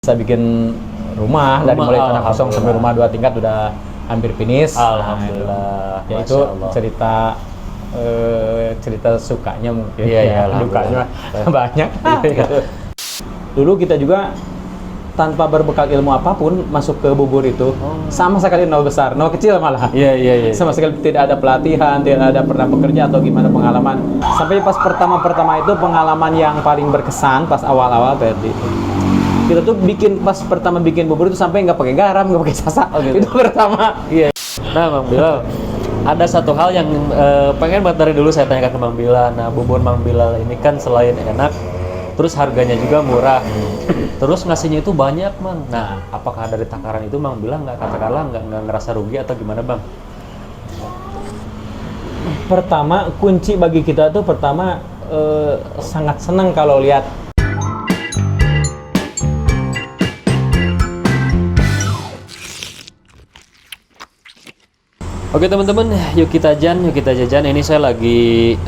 Bisa bikin rumah dari mulai tanah kosong sampai rumah 2 tingkat udah hampir finish. Alhamdulillah. Ya itu cerita sukanya mungkin. Iya, dukanya banyak. Gitu. Dulu kita juga tanpa berbekal ilmu apapun masuk ke bubur itu sama sekali nol besar, nol kecil malah. Iya. Sama sekali tidak ada pelatihan, tidak ada pernah bekerja atau gimana pengalaman. Sampai pas pertama itu pengalaman yang paling berkesan pas awal-awal Ferdi. Kita tuh pertama bikin bubur itu sampai nggak pakai garam, nggak pakai sasa. Gitu. Itu pertama. Iya. Nah, Bang Bilal, ada satu hal yang pengen banget dari dulu saya tanyakan ke Bang Bilal. Nah, bubur Bang Bilal ini kan selain enak, terus harganya juga murah. Terus ngasihnya itu banyak, Bang. Nah, apakah dari takaran itu Bang Bilal katakanlah nggak ngerasa rugi atau gimana, Bang? Pertama, kunci bagi kita tuh sangat senang kalau lihat Oke teman-teman, yuk kita jajan. Ini saya lagi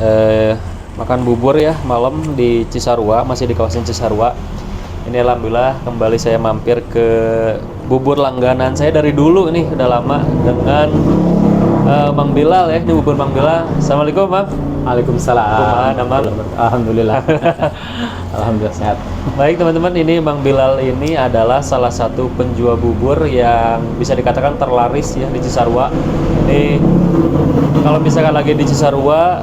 makan bubur ya malam di Cisarua, masih di kawasan Cisarua. Ini alhamdulillah kembali saya mampir ke bubur langganan saya dari dulu nih, udah lama dengan Bang Bilal ya. Ini bubur Bang Bilal. Assalamualaikum, Bang. Waalaikumsalam. Alhamdulillah. Alhamdulillah sehat. Baik teman-teman, ini Bang Bilal ini adalah salah satu penjual bubur yang bisa dikatakan terlaris ya di Cisarua. Ini kalau misalkan lagi di Cisarua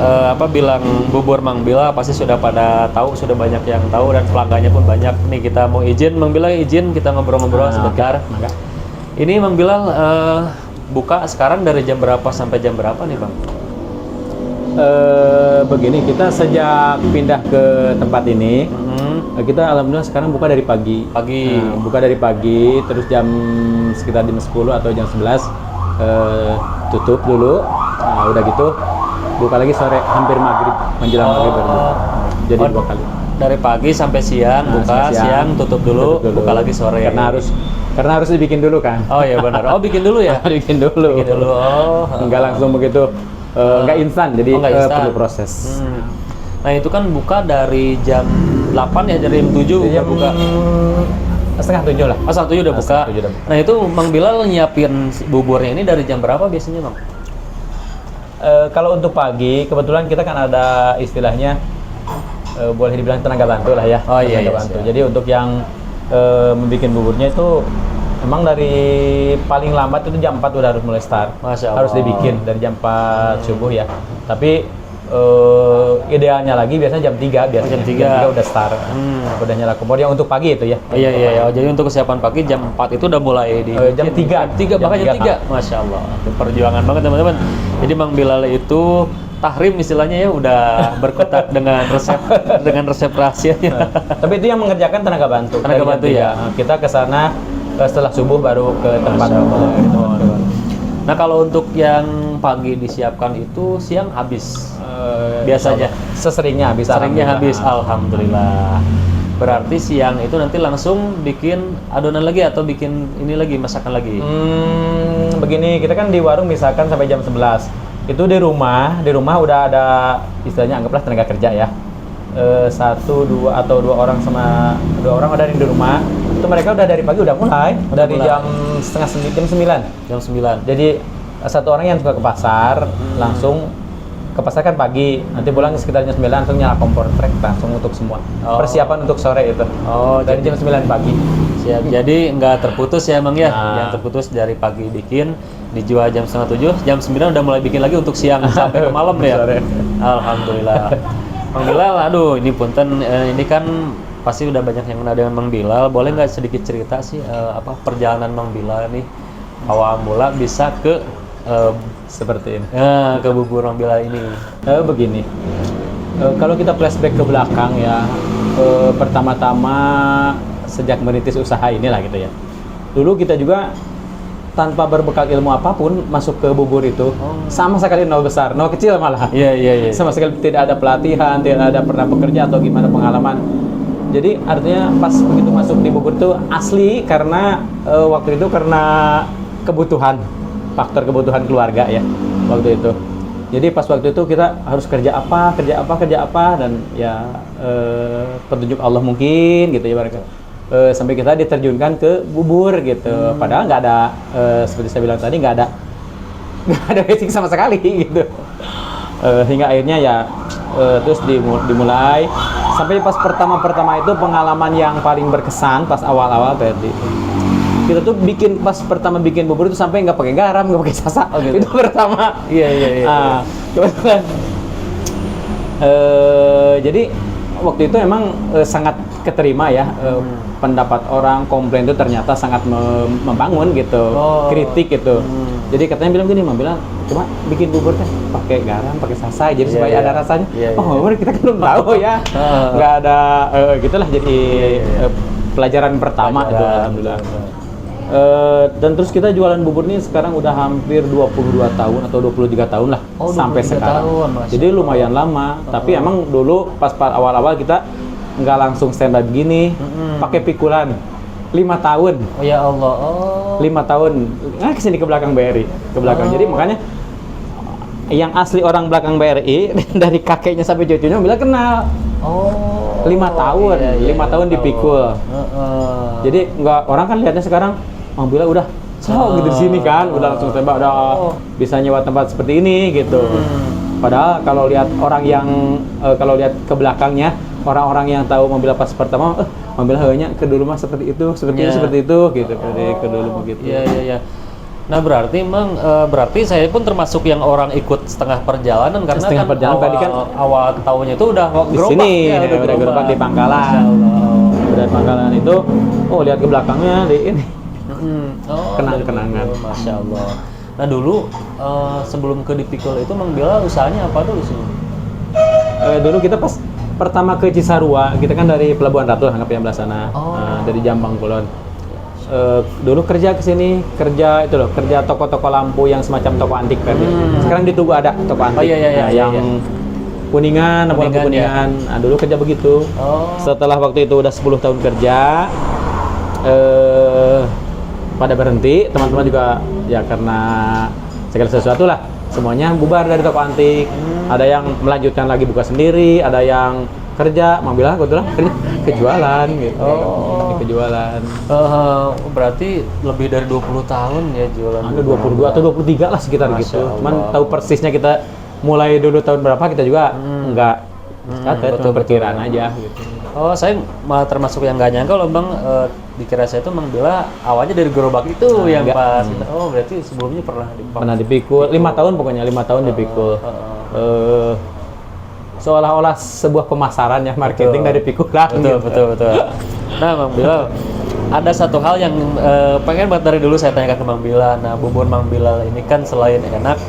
bilang bubur Bang Bilal pasti sudah pada tahu, sudah banyak yang tahu dan pelanggannya pun banyak. Nih kita mau izin, Bang Bilal izin kita ngobrol-ngobrol sebentar. Okay. Ini Bang Bilal buka sekarang dari jam berapa sampai jam berapa nih, Bang? Begini, kita sejak pindah ke tempat ini, kita alhamdulillah sekarang buka dari pagi. Buka dari pagi, terus sekitar jam 10 atau jam 11 tutup dulu. Nah, udah gitu buka lagi sore hampir maghrib, menjelang maghrib baru buka. Jadi 2 kali. Dari pagi sampai siang buka, siang tutup dulu, buka lagi sore. Karena harus dibikin dulu kan. Oh iya benar. Oh bikin dulu ya. Bikin dulu. Oh. Enggak langsung begitu. Nggak instan, jadi perlu proses. Nah itu kan buka dari jam 8 ya, dari jam 7 jam buka. Setengah 7 lah. Setengah 7 udah buka. Nah itu Bang Bilal nyiapin buburnya ini dari jam berapa biasanya, Bang? Kalau untuk pagi, kebetulan kita kan ada istilahnya boleh dibilang tenaga bantu lah ya. Oh iya. Bantu. Jadi untuk yang membuat buburnya itu emang dari paling lambat itu jam 4 udah harus mulai start. Masya Allah. Harus dibikin dari jam 4 subuh ya. Tapi idealnya lagi biasanya jam 3 biasanya. Jam 3 udah start. Udah nyala kompor yang untuk pagi itu ya. Iya. Jadi untuk kesiapan pagi jam 4 itu udah mulai di jam 3. Bahkan jam 3. Masya Allah. Itu perjuangan banget teman-teman. Jadi Bang Bilal itu tahrim istilahnya ya, udah berkotak dengan resep rahasianya. Tapi itu yang mengerjakan tenaga bantu. Tenaga bantu ya. Kita ke sana setelah subuh baru ke tempat. Nah kalau untuk yang pagi disiapkan itu siang habis biasanya. Seseringnya habis. Alhamdulillah. Berarti siang itu nanti langsung bikin adonan lagi atau bikin ini lagi, masakan lagi? Begini, kita kan di warung misalkan sampai jam 11. Itu di rumah udah ada istilahnya, anggaplah tenaga kerja ya. 1, 2 atau 2 orang sama 2 orang ada di rumah. Itu mereka udah dari pagi udah mulai. Dari jam setengah jam 9. Jam 9. Jadi 1 orang yang suka ke pasar langsung ke pasar kan pagi, nanti pulang sekitar jam 9 langsung nyala kompor trek langsung untuk semua. Persiapan untuk sore itu. Dari jam 9 pagi. Siap. Jadi nggak terputus ya Bang ya. Yang terputus dari pagi bikin, dijual jam setengah 7, jam 9 udah mulai bikin lagi untuk siang sampai ke malam ya. Alhamdulillah. Bang Bilal, aduh ini punten, ini kan pasti udah banyak yang kenal dengan Bang Bilal. Boleh nggak sedikit cerita sih perjalanan Bang Bilal nih awal mula bisa ke seperti ini. Ke bubur Bang Bilal ini. Begini. Kalau kita flashback ke belakang ya, pertama-tama sejak merintis usaha inilah gitu ya. Dulu kita juga tanpa berbekal ilmu apapun masuk ke bubur itu sama sekali nol besar, nol kecil malah. Iya. Sama sekali tidak ada pelatihan, tidak ada pernah bekerja atau gimana pengalaman. Jadi artinya pas begitu masuk di bubur itu asli karena waktu itu karena faktor kebutuhan keluarga ya waktu itu. Jadi pas waktu itu kita harus kerja apa dan ya petunjuk Allah mungkin gitu ya mereka. sampai kita diterjunkan ke bubur gitu. Padahal nggak ada seperti saya bilang tadi nggak ada basic sama sekali gitu. Hingga akhirnya ya terus dimulai sampai pas pertama itu pengalaman yang paling berkesan pas awal-awal tadi. Kita tuh pas pertama bikin bubur itu sampai nggak pakai garam, nggak pakai sasa. Oh, gitu. Itu pertama. Iya. Kebetulan. Jadi waktu itu emang sangat keterima ya pendapat orang, komplain itu ternyata sangat membangun gitu, kritik gitu. Jadi katanya bilang coba bikin bubur kan pakai garam, pakai sasa, jadi supaya ada rasanya. Kita kan belum tahu ya, nggak ada gitulah jadi pelajaran pertama itu alhamdulillah. Dan terus kita jualan bubur nih sekarang udah hampir 22 tahun atau 23 tahun lah sampai sekarang. Jadi lumayan lama, tapi emang dulu pas awal-awal kita nggak langsung stand up gini, pakai pikulan 5 tahun. Oh ya Allah. 5 tahun. Nah, kesini ke belakang BRI, ke belakang. Jadi makanya yang asli orang belakang BRI dari kakeknya sampai cucunya bilang kenal. 5 tahun, 5 tahun dipikul. Jadi nggak, orang kan lihatnya sekarang Mang Bila udah gitu di sini kan, udah langsung tembak, udah bisa nyewa tempat seperti ini gitu. Padahal kalau lihat orang yang kalau lihat ke belakangnya, orang-orang yang tahu Mang Bila pas pertama, Mang Bila hanya ke dulu mah seperti itu gitu, ke dulu begitu. Iya. Nah berarti saya pun termasuk yang orang ikut setengah perjalanan karena setengah kan perjalanan tadi kan awal tahunnya itu udah di sini udah gerobak di Pangkalan. Udah di Pangkalan itu, lihat ke belakangnya di ini. Kenang-kenangan. Masya Allah. Nah dulu sebelum ke Dipikul itu Mang Bila usahanya apa dulu sih? Dulu kita pas pertama ke Cisarua, kita kan dari Pelabuhan Ratu, anggap yang belah sana, dari Jambang Kulon. Dulu kerja ke sini, kerja toko-toko lampu yang semacam toko antik kan. Sekarang di Tugu ada toko antik. Yang Kuningan, lampu Kuningan. Nah, dulu kerja begitu. Setelah waktu itu udah 10 tahun kerja, pada berhenti, teman-teman juga ya karena segala sesuatu lah, semuanya bubar dari toko antik. Ada yang melanjutkan lagi buka sendiri, ada yang kerja, Mang Bila kebetulan kerja kejualan gitu. Kejualan. Berarti lebih dari 20 tahun ya jualan. Ada 22 atau 23 lah sekitar gitu. Cuman tahu persisnya kita mulai dulu tahun berapa kita juga enggak betul perkiraan aja gitu. Saya malah termasuk yang nggak nyangka loh Bang, dikira saya tuh Mang Bila awalnya dari gerobak itu yang enggak. Pas. Berarti sebelumnya pernah dipikul 5 tahun, pokoknya 5 tahun dipikul. Seolah-olah sebuah pemasaran ya, marketing dari pikulan. Betul. Nah Mang Bila, ada satu hal yang pengen banget dari dulu saya tanyakan ke Mang Bila. Nah bubur Mang Bila ini kan selain enak,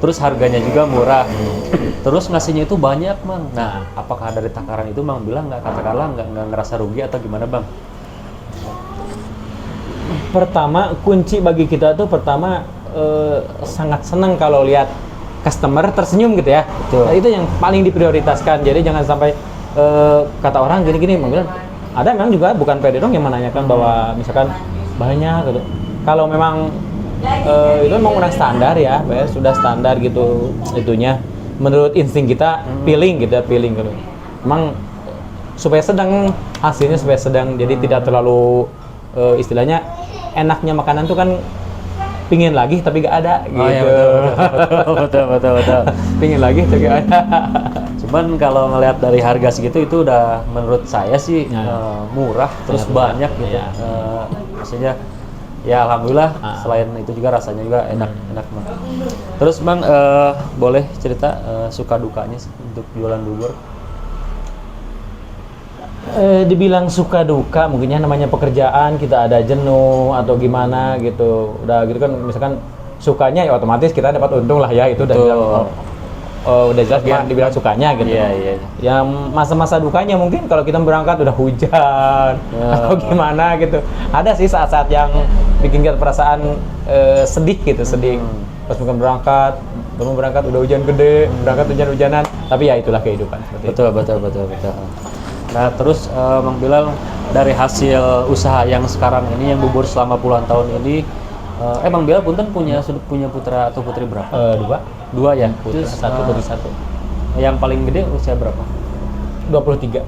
terus harganya juga murah, terus ngasihnya itu banyak Mang. Nah apakah dari takaran itu Mang Bila nggak ngerasa rugi atau gimana Bang? Pertama, kunci bagi kita tuh sangat senang kalau lihat customer tersenyum gitu ya. Nah, itu yang paling diprioritaskan. Jadi jangan sampai kata orang gini-gini, Mang Bila ada memang juga bukan pede dong yang menanyakan bahwa misalkan banyak gitu. Kalau memang itu memang udah standar ya, sudah standar gitu itunya. Menurut insting kita feeling gitu. Memang supaya sedang hasilnya supaya sedang, jadi tidak terlalu istilahnya enaknya makanan tuh kan pingin lagi tapi gak ada gitu. Betul. Pingin lagi tapi gak ada. Cuman kalau ngelihat dari harga segitu itu udah menurut saya sih murah, terus banyak gitu. Maksudnya ya alhamdulillah, selain itu juga rasanya juga enak Bang. Terus Bang boleh cerita suka dukanya untuk jualan bubur? Dibilang suka duka mungkinnya namanya pekerjaan, kita ada jenuh atau gimana gitu. Udah gitu kan, misalkan sukanya ya otomatis kita dapat untung lah ya, itu udah jelas dibilang sukanya gitu. Iya. Yang masa-masa dukanya mungkin kalau kita berangkat udah hujan atau gimana gitu. Ada sih saat-saat yang bikin kita perasaan sedih. Pas bukan berangkat udah hujan gede, berangkat hujan-hujanan, tapi ya itulah kehidupan seperti betul. Nah terus Mang Bila, dari hasil usaha yang sekarang ini yang bubur selama puluhan tahun ini, Mang Bila punten punya putra atau putri berapa? Dua ya? Putra satu, putri satu. Yang paling gede usia berapa? 23.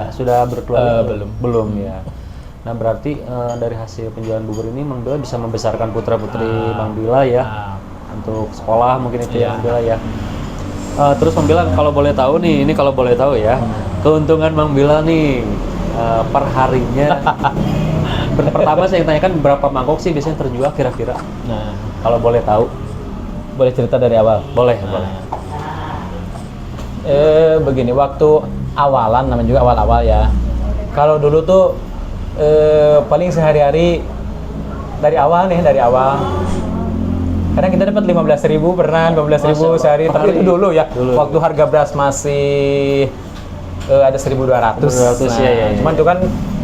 Sudah berkeluarga? Belum Ya. Nah berarti dari hasil penjualan bubur ini Mang Bila bisa membesarkan putra-putri Mang Bila ya, untuk sekolah mungkin itu ya Mang Bila ya. Terus Mang Bila kalau boleh tahu nih, ini kalau boleh tahu ya, keuntungan Mang Bila nih per harinya. Pertama saya tanyakan berapa mangkok sih biasanya terjual kira-kira? Nah, Kalau boleh tahu. boleh cerita dari awal. Boleh, Nah, boleh. Begini, waktu awalan, namanya juga awal-awal ya. Kalau dulu tuh paling sehari-hari dari awal. Kadang kita dapat 15.000 pernah, 15.000 sehari. Tapi itu dulu ya. Waktu harga beras masih ada 1.200. 1.200 ya. Cuman itu kan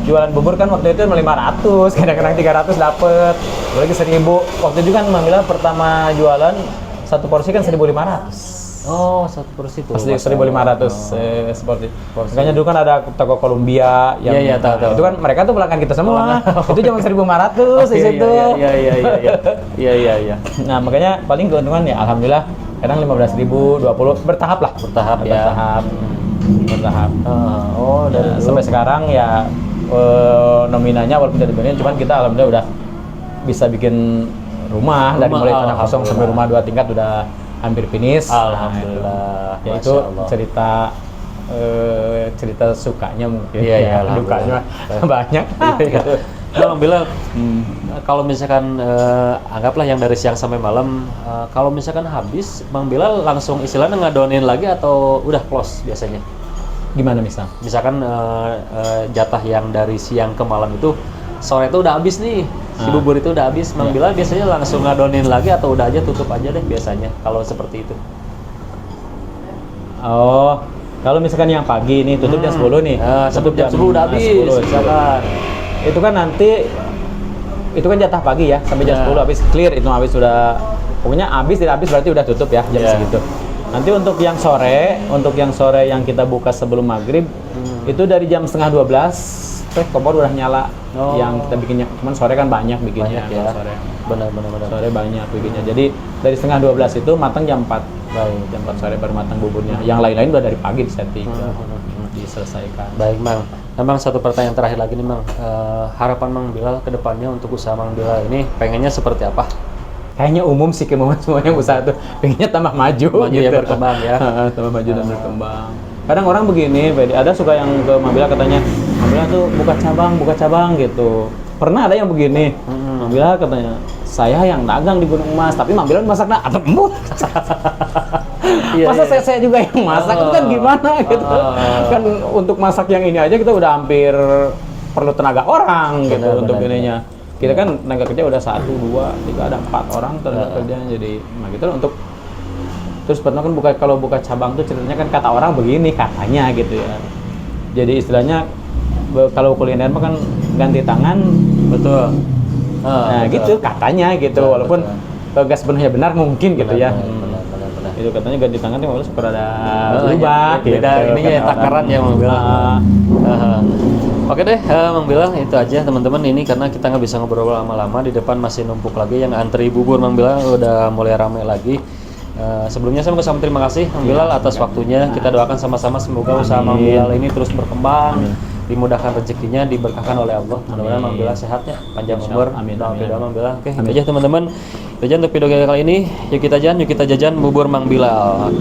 jualan bubur kan waktu itu 500, kadang-kadang 300 dapet. Lagi 1.000. Waktu itu kan Mamila pertama jualan satu porsi kan 1.500. Oh, satu porsi itu. 1.500 seperti. Makanya dulu kan ada toko Columbia yang Iya, tahu. itu kan mereka tuh pelanggan kita semua. Itu cuma 1.500 di situ. Iya. Nah, makanya paling keuntungan ya alhamdulillah kadang 15.000, 20 bertahap lah. Bertahap ya. Bertahap. Dari dulu. Sampai sekarang ya nominalnya walaupun tidak dibenerin, cuman kita alhamdulillah udah bisa bikin rumah dari mulai tanah kosong sampai rumah 2 tingkat udah hampir finish. Alhamdulillah. Nah, itu cerita sukanya mungkin. Iya, dukanya banyak. Gitu. Bang bilang kalau misalkan anggaplah yang dari siang sampai malam, kalau misalkan habis Bang Bilal langsung istilahnya ngadonin lagi atau udah close biasanya? Gimana misal? Misalkan jatah yang dari siang ke malam itu sore itu udah habis nih, si bubur itu udah habis, Bang Bilal biasanya langsung ngadonin lagi atau udah aja tutup aja deh biasanya kalau seperti itu? Oh, kalau misalkan yang pagi nih tutup jam 10 nih. Tutup jam 10 udah habis, 10. misalkan. Itu kan nanti itu kan jatah pagi ya, sampai jam 10 habis clear, itu habis sudah pokoknya habis tidak habis berarti udah tutup ya jam segitu. Nanti untuk yang sore yang kita buka sebelum maghrib itu dari jam setengah 12 kompor udah nyala. Yang kita bikinnya, cuman sore kan banyak bikinnya. Banyak ya. Sore. Benar. Sore banyak bikinnya. Jadi dari setengah 12 itu matang jam 4. Baik. Jam 4 sore baru matang buburnya. Yang lain-lain udah dari pagi disetting. Diselesaikan. Baik, Mang. Memang satu pertanyaan terakhir lagi nih, Mang. Harapan Mang Bilal ke depannya untuk usaha Mang Bilal ini pengennya seperti apa? Kayaknya umum sih semuanya usaha tuh pengennya tambah maju gitu. Ya, berkembang ya. Tambah maju dan berkembang. Kadang orang begini, ada suka yang ke Mambila katanya, Mambila tuh buka cabang gitu. Pernah ada yang begini, Mambila katanya, saya yang dagang di Gunung Emas, tapi Mambila masaknya atap embut. Masa saya juga yang masak, itu kan gimana gitu. Kan untuk masak yang ini aja kita udah hampir perlu tenaga orang gitu untuk ininya. Kita kan tenaga kerja udah 1, 2, 3, ada 4 orang tenaga kerja, jadi nah gitu untuk terus pertama kan kalau buka cabang tuh ceritanya kan kata orang begini katanya gitu ya. Jadi istilahnya kalau kuliner mah kan ganti tangan, betul. Nah betul. Gitu katanya gitu, walaupun gak sepenuhnya benar mungkin gitu ya. Benar. Itu katanya ganti tangan tuh malah suka ada berubah gitu. Beda ininya ya, takaran ya Mang Bilal. Oke deh, Mang Bilal itu aja teman-teman ini karena kita nggak bisa ngobrol lama-lama, di depan masih numpuk lagi yang antri bubur Mang Bilal udah mulai ramai lagi. Sebelumnya saya mau ngucapkan terima kasih Mang Bilal atas waktunya. Kita doakan sama-sama semoga usaha Mang Bilal ini terus berkembang, dimudahkan rezekinya, diberkahkan oleh Allah. Mudah-mudahan Mang Bilal sehatnya, panjang umur. Amin. Doa Mang Bilal. Oke, itu aja teman-teman. Itu aja untuk video kali ini. Yuk kita jajan bubur Mang Bilal.